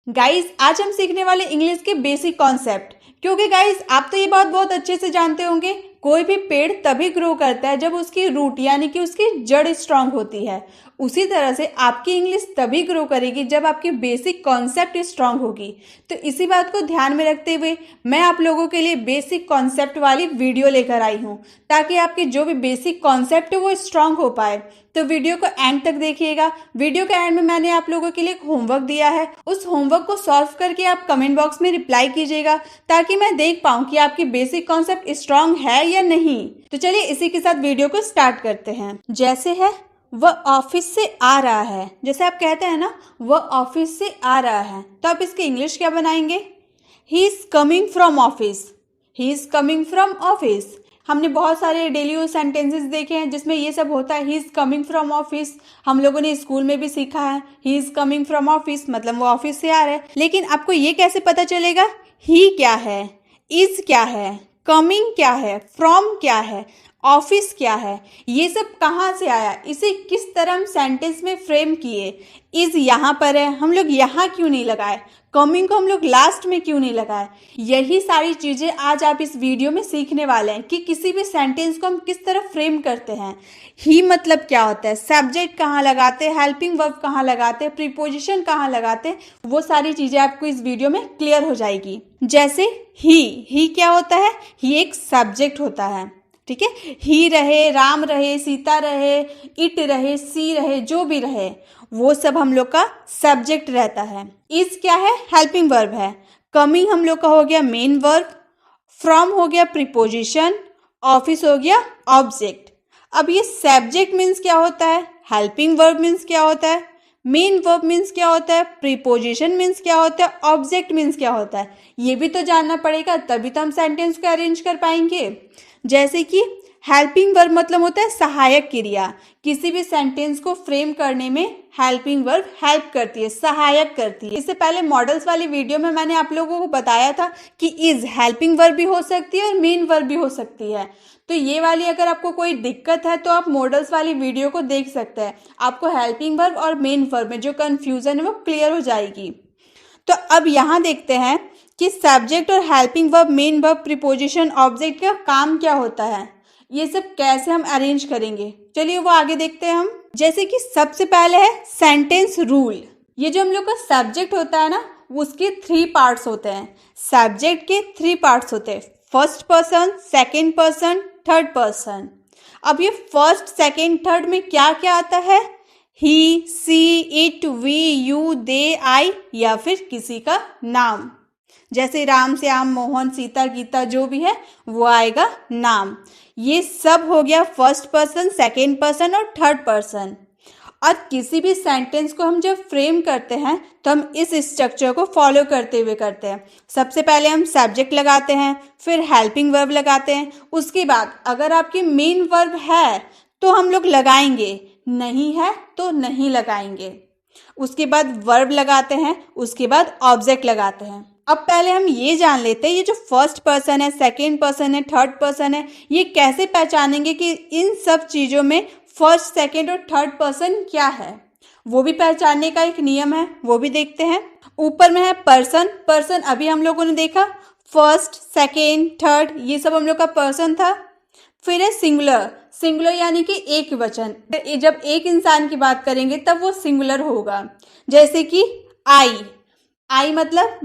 Guys आज हम सीखने वाले इंग्लिश के बेसिक कॉन्सेप्ट। क्योंकि गाइस आप तो ये बात बहुत अच्छे से जानते होंगे, कोई भी पेड़ तभी ग्रो करता है जब उसकी रूट यानी कि उसकी जड़ स्ट्रांग होती है। उसी तरह से आपकी इंग्लिश तभी ग्रो करेगी जब आपकी बेसिक कॉन्सेप्ट स्ट्रांग होगी। तो इसी बात को ध्यान में रखते हुए मैं आप लोगों के लिए बेसिक कॉन्सेप्ट वाली वीडियो लेकर आई हूँ, ताकि आपके जो भी बेसिक कॉन्सेप्ट है वो स्ट्रांग हो पाए। तो वीडियो को एंड तक देखिएगा। वीडियो के एंड में मैंने आप लोगों के लिए एक होमवर्क दिया है, उस होमवर्क को सॉल्व करके आप कमेंट बॉक्स में रिप्लाई कीजिएगा, ताकि मैं देख पाऊँ कि आपकी बेसिक कॉन्सेप्ट स्ट्रांग है या नहीं। तो चलिए इसी के साथ वीडियो को स्टार्ट करते हैं। जैसे है वह ऑफिस से आ रहा है, जैसे आप कहते हैं ना वह ऑफिस से आ रहा है, तो आप इसकी इंग्लिश क्या बनाएंगे? He is coming from office. He is coming from office. हमने बहुत सारे डेली यूज सेंटेंसेस देखे हैं जिसमें ये सब होता है, he is coming from office. हम लोगों ने स्कूल में भी सीखा है, he is coming from office मतलब वो ऑफिस से आ रहे हैं। लेकिन आपको ये कैसे पता चलेगा ही क्या है, इज क्या है, कमिंग क्या है, फ्रॉम क्या है, ऑफिस क्या है, ये सब कहाँ से आया, इसे किस तरह हम सेंटेंस में फ्रेम किए। इज यहाँ पर है, हम लोग यहाँ क्यों नहीं लगाए, कमिंग को हम लोग लास्ट में क्यों नहीं लगाए। यही सारी चीजें आज आप इस वीडियो में सीखने वाले हैं कि किसी भी सेंटेंस को हम किस तरह फ्रेम करते हैं। ही मतलब क्या होता है, सब्जेक्ट कहाँ लगाते हैं, हेल्पिंग वर्ब कहाँ लगाते हैं, प्रीपोजिशन कहाँ लगाते हैं, वो सारी चीजें आपको इस वीडियो में क्लियर हो जाएगी। जैसे ही क्या होता है, ही एक सब्जेक्ट होता है, ठीक है। ही रहे, राम रहे, सीता रहे, इट रहे, सी रहे, जो भी रहे वो सब हम लोग का सब्जेक्ट रहता है। इज क्या है, हेल्पिंग वर्ब है। कमिंग हम लोग का हो गया मेन वर्ब, फ्रॉम हो गया प्रीपोजिशन, ऑफिस हो गया ऑब्जेक्ट। अब ये सब्जेक्ट मीन्स क्या होता है, हेल्पिंग वर्ब मीन्स क्या होता है, मेन वर्ब मीन्स क्या होता है, प्रीपोजिशन मीन्स क्या होता है, ऑब्जेक्ट मीन्स क्या होता है, ये भी तो जानना पड़ेगा, तभी तो हम सेंटेंस को अरेंज कर पाएंगे। जैसे कि हेल्पिंग वर्ब मतलब होता है सहायक क्रिया। किसी भी सेंटेंस को फ्रेम करने में हेल्पिंग वर्ब हेल्प करती है, सहायक करती है। इससे पहले मॉडल्स वाली वीडियो में मैंने आप लोगों को बताया था कि इज हेल्पिंग वर्ब भी हो सकती है और मेन वर्ब भी हो सकती है। तो ये वाली अगर आपको कोई दिक्कत है तो आप मॉडल्स वाली वीडियो को देख सकते हैं, आपको हेल्पिंग वर्ब और मेन वर्ब में जो कन्फ्यूजन है वो क्लियर हो जाएगी। तो अब यहाँ देखते हैं कि सब्जेक्ट और helping verb, main verb, preposition, object का काम क्या होता है, ये सब कैसे हम अरेंज करेंगे। चलिए वो आगे देखते हैं हम। जैसे कि सबसे पहले है सेंटेंस रूल। ये जो हम लोग का सब्जेक्ट होता है ना, उसके 3 पार्ट्स होते हैं। सब्जेक्ट के 3 पार्ट्स होते हैं, first person, second person, third person. अब ये फर्स्ट, सेकेंड, थर्ड में क्या क्या आता है, ही, सी, इट, वी, यू, दे, आई, या फिर किसी का नाम। जैसे राम, श्याम, मोहन, सीता, गीता, जो भी है वो आएगा नाम। ये सब हो गया फर्स्ट पर्सन, सेकेंड पर्सन और थर्ड पर्सन। और किसी भी सेंटेंस को हम जब फ्रेम करते हैं तो हम इस स्ट्रक्चर को फॉलो करते हुए करते हैं। सबसे पहले हम सब्जेक्ट लगाते हैं, फिर हेल्पिंग वर्ब लगाते हैं, उसके बाद अगर आपकी मेन वर्ब है तो हम लोग लगाएंगे, नहीं है तो नहीं लगाएंगे। उसके बाद वर्ब लगाते हैं, उसके बाद ऑब्जेक्ट लगाते हैं। अब पहले हम ये जान लेते हैं ये जो फर्स्ट पर्सन है, सेकेंड पर्सन है, थर्ड पर्सन है, ये कैसे पहचानेंगे कि इन सब चीज़ों में फर्स्ट, सेकेंड और थर्ड पर्सन क्या है। वो भी पहचानने का एक नियम है, वो भी देखते हैं। ऊपर में है पर्सन। पर्सन अभी हम लोगों ने देखा, फर्स्ट, सेकेंड, थर्ड, ये सब हम लोग का पर्सन था। फिर है सिंगुलर। सिंगुलर यानी कि एक वचन, जब एक इंसान की बात करेंगे तब वो सिंगुलर होगा। जैसे कि आई मतलब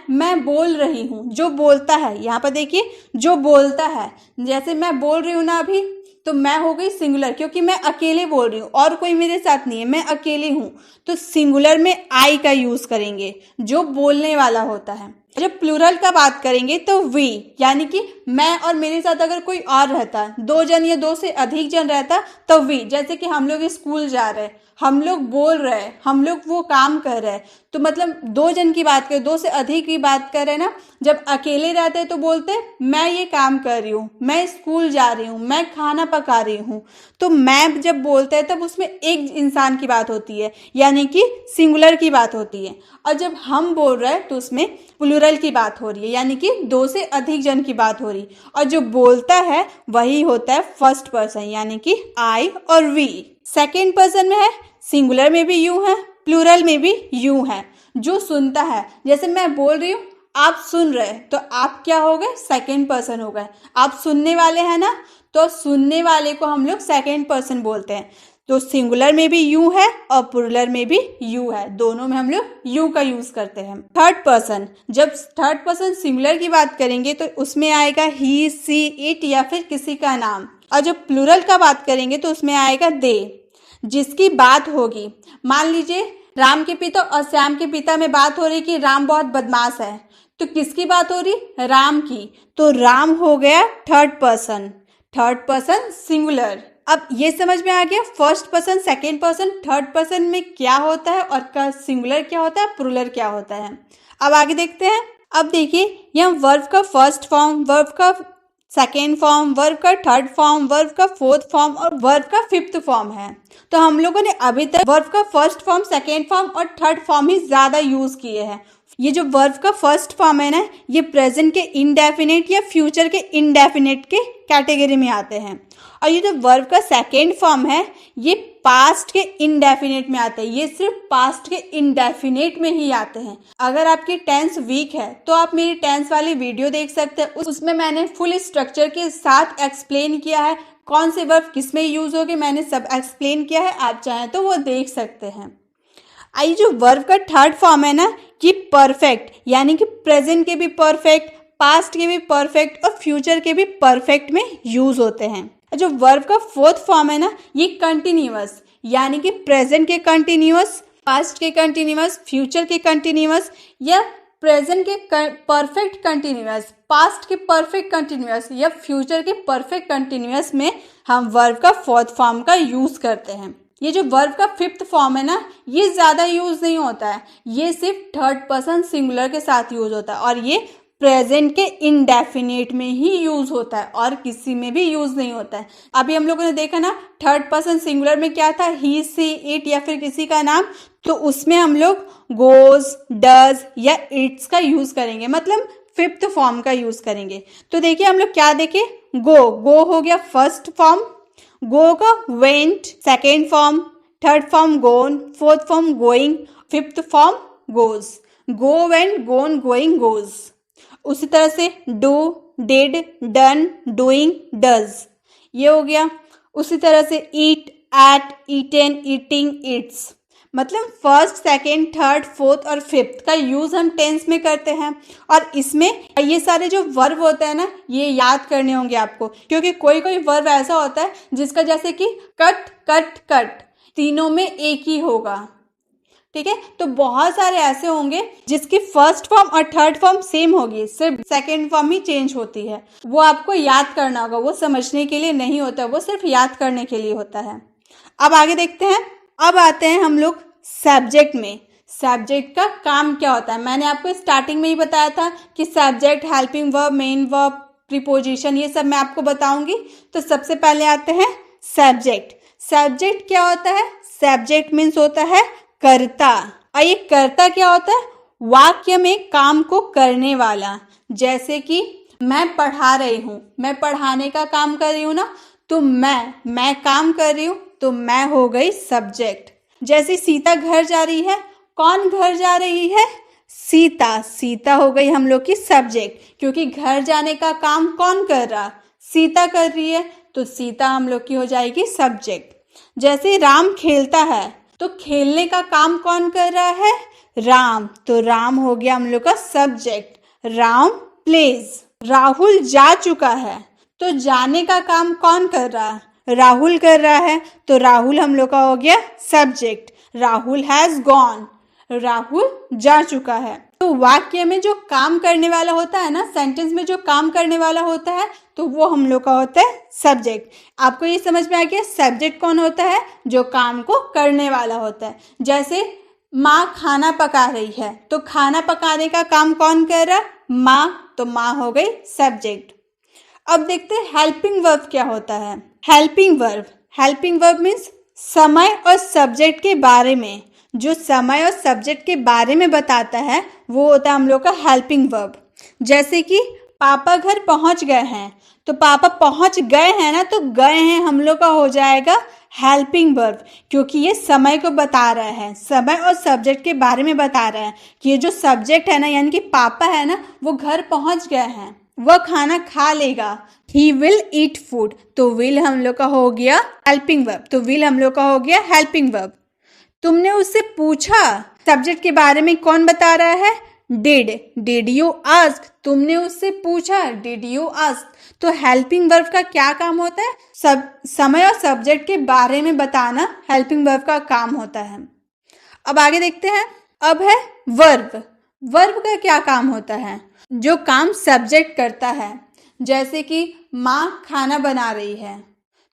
मैं बोल रही हूँ, जो बोलता है। यहाँ पर देखिए जो बोलता है, जैसे मैं बोल रही हूँ ना अभी, तो मैं हो गई सिंगुलर क्योंकि मैं अकेले बोल रही हूँ और कोई मेरे साथ नहीं है, मैं अकेले हूँ। तो सिंगुलर में आई का यूज करेंगे, जो बोलने वाला होता है। जब प्लूरल का बात करेंगे तो वी, यानी कि मैं और मेरे साथ अगर कोई और रहता, 2 जन या 2 से अधिक जन रहता तो वी। जैसे कि हम लोग स्कूल जा रहे हैं, हम लोग बोल रहे हैं, हम लोग वो काम कर रहे हैं, तो मतलब 2 जन की बात करें, 2 से अधिक की बात करें ना। जब अकेले रहते हैं तो बोलते मैं ये काम कर रही हूँ, मैं स्कूल जा रही हूँ, मैं खाना पका रही हूँ। तो मैं जब बोलते हैं तब उसमें एक इंसान की बात होती है, यानी कि सिंगुलर की बात होती है। और जब हम बोल रहे हैं तो उसमें प्लूरल की बात हो रही है, यानी कि 2 से अधिक जन की बात हो रही। और जो बोलता है वही होता है फर्स्ट पर्सन, यानी कि आई और वी। सेकेंड पर्सन में है, सिंगुलर में भी यू है, प्लूरल में भी यू है। जो सुनता है, जैसे मैं बोल रही हूँ, आप सुन रहे, तो आप क्या हो गए, सेकेंड पर्सन हो गए। आप सुनने वाले हैं ना, तो सुनने वाले को हम लोग सेकेंड पर्सन बोलते हैं। तो सिंगुलर में भी यू है और प्लूरल में भी यू है, दोनों में हम लोग यू का यूज करते हैं। थर्ड पर्सन, जब थर्ड पर्सन सिंगुलर की बात करेंगे तो उसमें आएगा ही, सी, इट या फिर किसी का नाम। और जब प्लूरल का बात करेंगे तो उसमें आएगा दे, जिसकी बात होगी। मान लीजिए राम के पिता और श्याम के पिता में बात हो रही कि राम बहुत बदमाश है, तो किसकी बात हो रही, राम की, तो राम हो गया third person, third person singular. अब ये समझ में आ गया first person, second person, third person में क्या होता है और सिंगुलर क्या होता है, प्लूरल क्या होता है। अब आगे देखते हैं। अब देखिए यहाँ वर्ब का फर्स्ट फॉर्म, वर्ब का सेकेंड फॉर्म, वर्ब का थर्ड फॉर्म, वर्ब का फोर्थ फॉर्म और वर्ब का फिफ्थ फॉर्म है। तो हम लोगों ने अभी तक वर्ब का फर्स्ट फॉर्म, सेकेंड फॉर्म और थर्ड फॉर्म ही ज्यादा यूज किए हैं। ये जो वर्ब का फर्स्ट फॉर्म है ना, ये प्रेजेंट के इनडेफिनेट या फ्यूचर के इनडेफिनेट के कैटेगरी में आते हैं। और ये जो वर्ब का सेकेंड फॉर्म है, ये पास्ट के इनडेफिनेट में आते हैं। ये सिर्फ पास्ट के इनडेफिनेट में ही आते हैं। अगर आपकी टेंस वीक है तो आप मेरी टेंस वाली वीडियो देख सकते हैं, उसमें मैंने फुल स्ट्रक्चर के साथ एक्सप्लेन किया है, कौन से वर्ब किस में यूज होगी, मैंने सब एक्सप्लेन किया है। आप चाहें तो वो देख सकते हैं। आई जो वर्ब का थर्ड फॉर्म है ना, कि परफेक्ट, यानी कि प्रेजेंट के भी परफेक्ट, पास्ट के भी परफेक्ट और फ्यूचर के भी परफेक्ट में यूज होते हैं। जो वर्ब का फोर्थ फॉर्म है ना, ये कंटिन्यूअस, यानी कि प्रेजेंट के कंटिन्यूअस, पास्ट के कंटिन्यूअस, फ्यूचर के कंटिन्यूअस या प्रेजेंट के परफेक्ट कंटिन्यूअस, पास्ट के परफेक्ट कंटिन्यूअस या फ्यूचर के परफेक्ट कंटिन्यूअस में हम वर्ब का फोर्थ फॉर्म का यूज करते हैं। ये जो वर्ब का फिफ्थ फॉर्म है ना, ये ज्यादा यूज नहीं होता है, ये सिर्फ थर्ड पर्सन सिंगुलर के साथ यूज होता है और ये प्रेजेंट के इनडेफिनेट में ही यूज होता है और किसी में भी यूज नहीं होता है। अभी हम लोगों ने देखा ना, थर्ड पर्सन सिंगुलर में क्या था, ही, सी, इट या फिर किसी का नाम, तो उसमें हम लोग गोज, डज या इट्स का यूज करेंगे, मतलब फिफ्थ फॉर्म का यूज करेंगे। तो देखिए हम लोग क्या देखे, गो, गो हो गया फर्स्ट फॉर्म, गो का went second form, third form gone, fourth form going, fifth form goes, go, went, gone, going, goes. उसी तरह से do, did, done, doing, does, ये हो गया। उसी तरह से eat, ate, eaten, eating, eats. मतलब फर्स्ट, सेकेंड, थर्ड, फोर्थ और फिफ्थ का यूज हम टेंस में करते हैं। और इसमें ये सारे जो वर्ब होते हैं ना, ये याद करने होंगे आपको, क्योंकि कोई कोई वर्ब ऐसा होता है जिसका जैसे कि कट, कट, कट, तीनों में एक ही होगा, ठीक है। तो बहुत सारे ऐसे होंगे जिसकी फर्स्ट फॉर्म और थर्ड फॉर्म सेम होगी, सिर्फ सेकेंड फॉर्म ही चेंज होती है। वो आपको याद करना होगा, वो समझने के लिए नहीं होता, वो सिर्फ याद करने के लिए होता है। अब आगे देखते हैं। अब आते हैं हम लोग सब्जेक्ट में। सब्जेक्ट का काम क्या होता है, मैंने आपको स्टार्टिंग में ही बताया था कि subject, helping verb, main verb, preposition, ये सब मैं आपको बताऊंगी। तो सबसे पहले आते हैं सब्जेक्ट। सब्जेक्ट क्या होता है, सब्जेक्ट मीन्स होता है कर्ता। और ये कर्ता क्या होता है, वाक्य में काम को करने वाला। जैसे कि मैं पढ़ा रही हूँ, मैं पढ़ाने का काम कर रही हूँ ना, तो मैं काम कर रही हूँ, तो मैं हो गई सब्जेक्ट। जैसे सीता घर जा रही है, कौन घर जा रही है, सीता, सीता हो गई हम लोग की सब्जेक्ट, क्योंकि घर जाने का काम कौन कर रहा, सीता कर रही है, तो सीता हम लोग की हो जाएगी सब्जेक्ट। जैसे राम खेलता है, तो खेलने का काम कौन कर रहा है, राम, तो राम हो गया हम लोग का सब्जेक्ट, राम प्लेज। राहुल जा चुका है, तो जाने का काम कौन कर रहा है, राहुल कर रहा है, तो राहुल हम लोग का हो गया subject, Rahul has gone, Rahul जा चुका है। तो वाक्य में जो काम करने वाला होता है ना, सेंटेंस में जो काम करने वाला होता है, तो वो हम लोग का होता है सब्जेक्ट। आपको ये समझ में आ गया सब्जेक्ट कौन होता है, जो काम को करने वाला होता है। जैसे माँ खाना पका रही है, तो खाना पकाने का काम कौन कर रहा, माँ, तो माँ हो गई सब्जेक्ट। अब देखते हैं हेल्पिंग वर्ब क्या होता है। Helping verb, helping verb means समय और सब्जेक्ट के बारे में, जो समय और सब्जेक्ट के बारे में बताता है, वो होता है हम लोग का हेल्पिंग वर्ब। जैसे कि पापा घर पहुंच गए हैं, तो पापा पहुंच गए हैं ना, तो गए हैं हम लोग का हो जाएगा हेल्पिंग वर्ब, क्योंकि ये समय को बता रहा है, समय और सब्जेक्ट के बारे में बता रहा है कि ये जो सब्जेक्ट है ना यानी कि पापा है ना, वो घर पहुंच गए हैं, वह खाना खा लेगा। ही विल ईट फूड, तो विल हम लोग का हो गया हेल्पिंग वर्ब, तो विल हम लोग का हो गया हेल्पिंग वर्ब। तुमने उससे पूछा, सब्जेक्ट के बारे में कौन बता रहा है, डिड यू आस्क, तुमने उससे पूछा, डिड यू आस्क। तो हेल्पिंग वर्ब का क्या काम होता है, समय और सब्जेक्ट के बारे में बताना हेल्पिंग वर्ब का काम होता है। अब आगे देखते हैं। अब है वर्ब। वर्ब का क्या काम होता है, जो काम सब्जेक्ट करता है, जैसे कि माँ खाना बना रही है,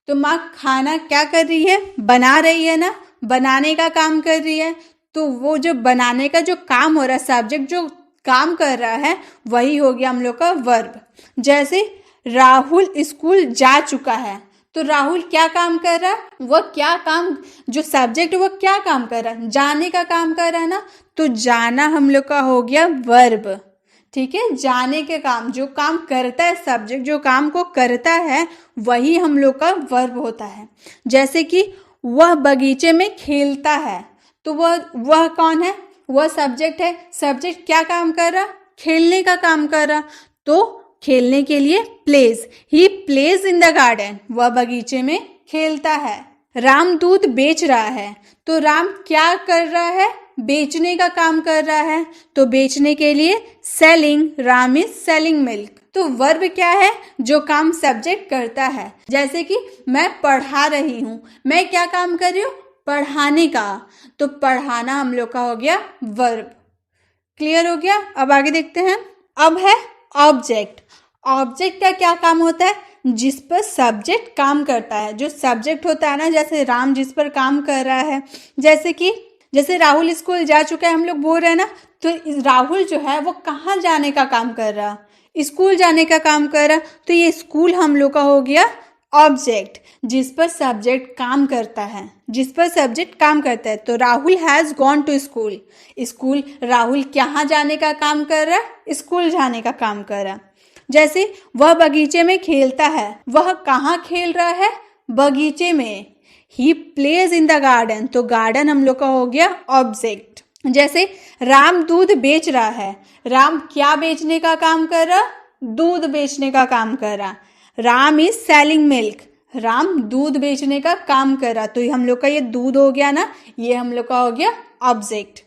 तो माँ खाना क्या कर रही है, बना रही है ना, बनाने का काम कर रही है, तो वो जो बनाने का जो काम हो रहा है, सब्जेक्ट जो काम कर रहा है, वही हो गया हम लोग का वर्ब। जैसे राहुल स्कूल जा चुका है, तो राहुल क्या काम कर रहा है, वह क्या काम, जो सब्जेक्ट वो क्या काम कर रहा है, जाने का काम कर रहा है ना, तो जाना हम लोग का हो गया वर्ब। ठीक है, जाने के काम, जो काम करता है सब्जेक्ट, जो काम को करता है वही हम लोग का वर्ब होता है। जैसे कि वह बगीचे में खेलता है, तो वह कौन है, वह सब्जेक्ट है, सब्जेक्ट क्या काम कर रहा, खेलने का काम कर रहा, तो खेलने के लिए plays, he plays in the garden, वह बगीचे में खेलता है। राम दूध बेच रहा है, तो राम क्या कर रहा है, बेचने का काम कर रहा है, तो बेचने के लिए selling, Ram is selling milk. तो वर्ब क्या है, जो काम सब्जेक्ट करता है। जैसे कि मैं पढ़ा रही हूँ, मैं क्या काम कर रही हूँ, पढ़ाने का, तो पढ़ाना हम लोग का हो गया वर्ब। क्लियर हो गया। अब आगे देखते हैं। अब है ऑब्जेक्ट। ऑब्जेक्ट का क्या काम होता है, जिस पर सब्जेक्ट काम करता है, जो सब्जेक्ट होता है ना, जैसे राम जिस पर काम कर रहा है, जैसे राहुल स्कूल जा चुका है, हम लोग बोल रहे हैं ना, तो राहुल जो है वो कहाँ जाने का काम कर रहा, स्कूल जाने का काम कर रहा, तो ये स्कूल हम लोग का हो गया ऑब्जेक्ट, जिस पर सब्जेक्ट काम करता है, जिस पर सब्जेक्ट काम करता है। तो Rahul has gone to school, school, Rahul कहाँ जाने का काम कर रहा है, स्कूल जाने का काम कर रहा। जैसे वह बगीचे में खेलता है, वह कहाँ खेल रहा है, बगीचे में। ही प्लेज इन द गार्डन, तो गार्डन हम लोग का हो गया ऑब्जेक्ट। जैसे राम दूध बेच रहा है, राम क्या बेचने का काम कर रहा, दूध बेचने का काम कर रहा। Ram is selling milk, Ram दूध बेचने का काम कर रहा, तो हम लोग का ये दूध हो गया ना, ये हम लोग का हो गया ऑब्जेक्ट।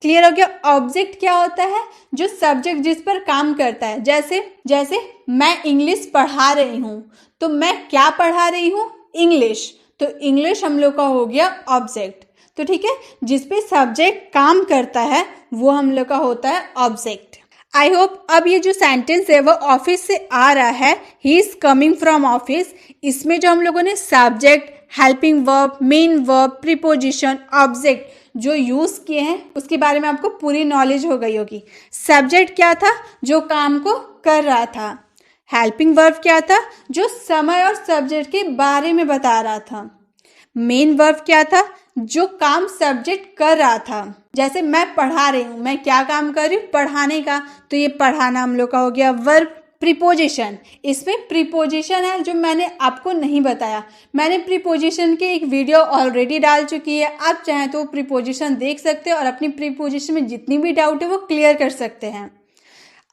क्लियर हो गया। ऑब्जेक्ट क्या होता है, जो सब्जेक्ट जिस पर काम करता है। जैसे मैं इंग्लिश पढ़ा रही हूँ, तो मैं क्या पढ़ा रही हूँ, इंग्लिश, तो इंग्लिश हम लोग का हो गया ऑब्जेक्ट। तो ठीक है, जिस पे सब्जेक्ट काम करता है वो हम लोग का होता है ऑब्जेक्ट। आई होप अब ये जो सेंटेंस है वो ऑफिस से आ रहा है, he is coming from office. इसमें जो हम लोगों ने subject, helping verb, main verb, preposition, object जो यूज किए हैं उसके बारे में आपको पूरी नॉलेज हो गई होगी। सब्जेक्ट क्या था, जो काम को कर रहा था। हेल्पिंग वर्ब क्या था, जो समय और सब्जेक्ट के बारे में बता रहा था। मेन वर्ब क्या था, जो काम सब्जेक्ट कर रहा था। जैसे मैं पढ़ा रही हूँ, मैं क्या काम कर रही हूँ, पढ़ाने का, तो ये पढ़ाना हम लोग का हो गया वर्ब। प्रीपोजिशन, इसमें प्रीपोजिशन है जो मैंने आपको नहीं बताया, मैंने प्रीपोजिशन के एक वीडियो ऑलरेडी डाल चुकी है, आप चाहें तो प्रीपोजिशन देख सकते हैं और अपनी प्रीपोजिशन में जितनी भी डाउट है वो क्लियर कर सकते हैं।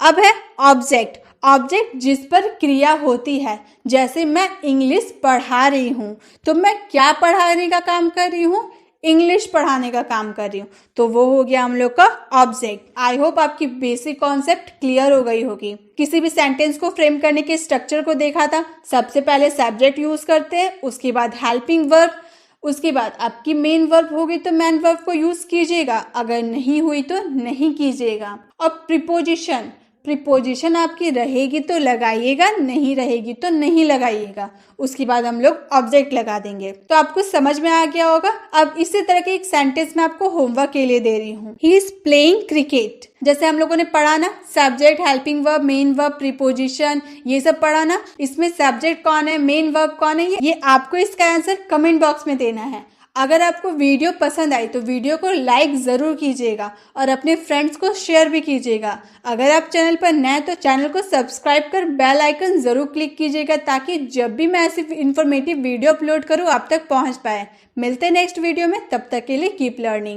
अब है ऑब्जेक्ट। ऑब्जेक्ट जिस पर क्रिया होती है, जैसे मैं इंग्लिश पढ़ा रही हूँ, तो मैं क्या पढ़ाने का काम कर रही हूँ, इंग्लिश पढ़ाने का काम कर रही हूँ, तो वो हो गया हम लोग का ऑब्जेक्ट। आई होप आपकी बेसिक कॉन्सेप्ट क्लियर हो गई होगी। किसी भी सेंटेंस को फ्रेम करने के स्ट्रक्चर को देखा था, सबसे पहले सब्जेक्ट यूज करते हैं, उसके बाद हेल्पिंग वर्ब, उसके बाद आपकी मेन वर्ब होगी तो मेन वर्ब को यूज कीजिएगा, अगर नहीं हुई तो नहीं कीजिएगा। और प्रीपोजिशन, प्रीपोजिशन आपकी रहेगी तो लगाइएगा, नहीं रहेगी तो नहीं लगाइएगा, उसके बाद हम लोग ऑब्जेक्ट लगा देंगे। तो आपको समझ में आ गया होगा। अब इसी तरह के एक सेंटेंस मैं आपको होमवर्क के लिए दे रही हूँ। He is playing cricket. जैसे हम लोगों ने पढ़ा ना, subject, helping verb, main verb, preposition, ये सब पढ़ा ना। इसमें सब्जेक्ट कौन है, मेन वर्ब कौन है, ये आपको इसका आंसर कमेंट बॉक्स में देना है। अगर आपको वीडियो पसंद आई तो वीडियो को लाइक ज़रूर कीजिएगा और अपने फ्रेंड्स को शेयर भी कीजिएगा। अगर आप चैनल पर नए हैं तो चैनल को सब्सक्राइब कर बेल आइकन ज़रूर क्लिक कीजिएगा ताकि जब भी मैं ऐसी इन्फॉर्मेटिव वीडियो अपलोड करूँ आप तक पहुँच पाए। मिलते हैं नेक्स्ट वीडियो में, तब तक के लिए कीप लर्निंग।